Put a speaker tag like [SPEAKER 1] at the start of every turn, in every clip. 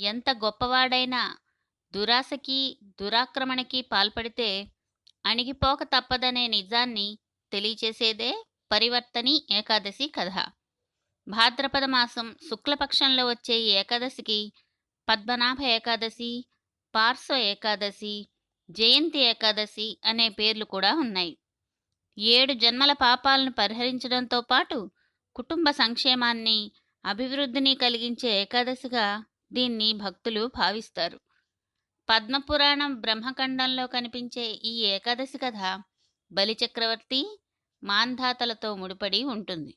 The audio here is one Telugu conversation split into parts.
[SPEAKER 1] ఎంత గొప్పవాడైనా దురాశకి, దురాక్రమణకి పాల్పడితే అణిగిపోక తప్పదనే నిజాన్ని తెలియచేసేదే పరివర్తని ఏకాదశి కథ. భాద్రపద మాసం శుక్లపక్షంలో వచ్చే ఈ ఏకాదశికి పద్మనాభ ఏకాదశి, పార్శ్వ ఏకాదశి, జయంతి ఏకాదశి అనే పేర్లు కూడా ఉన్నాయి. 7 జన్మల పాపాలను పరిహరించడంతో పాటు కుటుంబ సంక్షేమాన్ని, అభివృద్ధిని కలిగించే ఏకాదశిగా దీన్ని భక్తులు భావిస్తారు. పద్మపురాణం బ్రహ్మఖండంలో కనిపించే ఈ ఏకాదశి కథ బలిచక్రవర్తి, మాంధాతలతో ముడిపడి ఉంటుంది.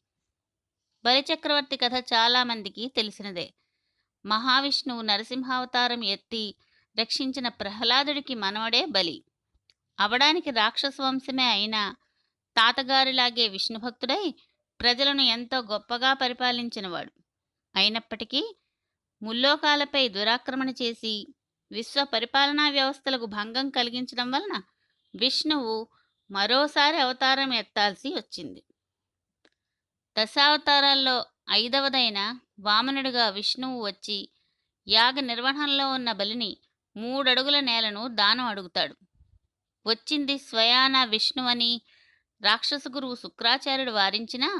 [SPEAKER 1] బలిచక్రవర్తి కథ చాలామందికి తెలిసినదే. మహావిష్ణువు నరసింహావతారం ఎత్తి రక్షించిన ప్రహ్లాదుడికి మనవడే బలి. అవడానికి రాక్షస వంశమే అయినా తాతగారిలాగే విష్ణుభక్తుడై ప్రజలను ఎంతో గొప్పగా పరిపాలించినవాడు. అయినప్పటికీ ముల్లోకాలపై దురాక్రమణ చేసి విశ్వ పరిపాలనా వ్యవస్థలకు భంగం కలిగించడం వలన విష్ణువు మరోసారి అవతారం ఎత్తాల్సి వచ్చింది. దశావతారాల్లో 5వదైన వామనుడిగా విష్ణువు వచ్చి యాగ నిర్వహణలో ఉన్న బలిని 3 అడుగుల నేలను దానం అడుగుతాడు. వచ్చింది స్వయాన విష్ణువని రాక్షస గురువు శుక్రాచార్యుడు వారించినా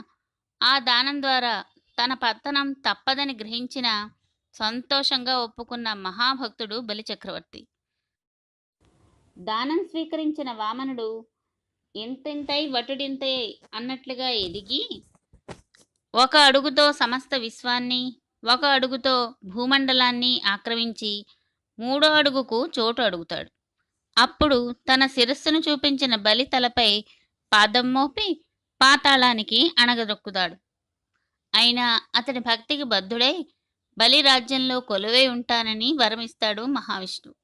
[SPEAKER 1] ఆ దానం ద్వారా తన పతనం తప్పదని గ్రహించిన సంతోషంగా ఒప్పుకున్న మహాభక్తుడు బలిచక్రవర్తి. దానం స్వీకరించిన వామనుడు ఇంతింతై వటుడింతై అన్నట్లుగా ఎదిగి ఒక అడుగుతో సమస్త విశ్వాన్ని, ఒక అడుగుతో భూమండలాన్ని ఆక్రమించి 3వ అడుగుకు చోటు అడుగుతాడు. అప్పుడు తన శిరస్సును చూపించిన బలి తలపై పాదం మోపి పాతాళానికి అణగదొక్కుతాడు. అయినా అతడి భక్తికి బద్ధుడై బలి రాజ్యంలో కొలువై ఉంటానని వరమిస్తాడు మహావిష్ణువు.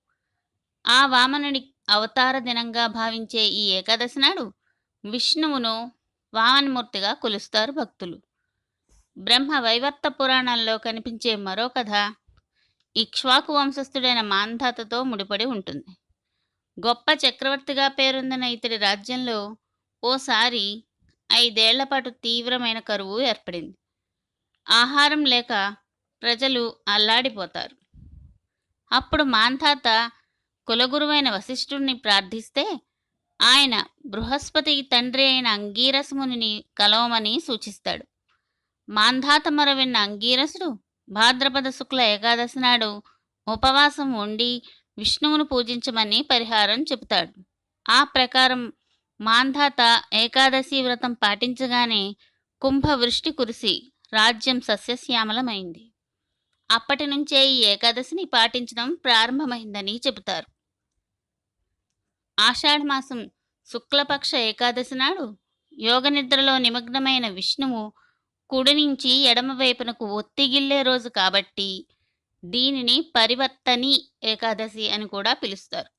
[SPEAKER 1] ఆ వామనుడి అవతార దినంగా భావించే ఈ ఏకాదశి నాడు విష్ణువును వామనమూర్తిగా కొలుస్తారు భక్తులు. బ్రహ్మ వైవర్త పురాణంలో కనిపించే మరో కథ ఇక్ష్వాకు వంశస్థుడైన మాంధాతతో ముడిపడి ఉంటుంది. గొప్ప చక్రవర్తిగా పేరొందిన ఇతడి రాజ్యంలో ఓసారి 5 ఏళ్ల పాటు తీవ్రమైన కరువు ఏర్పడింది. ఆహారం లేక ప్రజలు అల్లాడిపోతారు. అప్పుడు మాంధాత కులగురువైన వశిష్ఠుడిని ప్రార్థిస్తే ఆయన బృహస్పతి తండ్రి అయిన అంగీరసమునిని కలవమని సూచిస్తాడు. మాంధాత మొర విన్న అంగీరసుడు భాద్రపద శుక్ల ఏకాదశి నాడు ఉపవాసం ఉండి విష్ణువును పూజించమని పరిహారం చెబుతాడు. ఆ ప్రకారం మాంధాత ఏకాదశి వ్రతం పాటించగానే కుంభవృష్టి కురిసి రాజ్యం సస్యశ్యామలమైంది. అప్పటి నుంచే ఈ ఏకాదశిని పాటించడం ప్రారంభమైందని చెబుతారు. ఆషాఢమాసం శుక్లపక్ష ఏకాదశి నాడు యోగనిద్రలో నిమగ్నమైన విష్ణువు కుడి నుంచి ఎడమ వైపునకు ఒత్తిగిల్లే రోజు కాబట్టి దీనిని పరివర్తని ఏకాదశి అని కూడా పిలుస్తారు.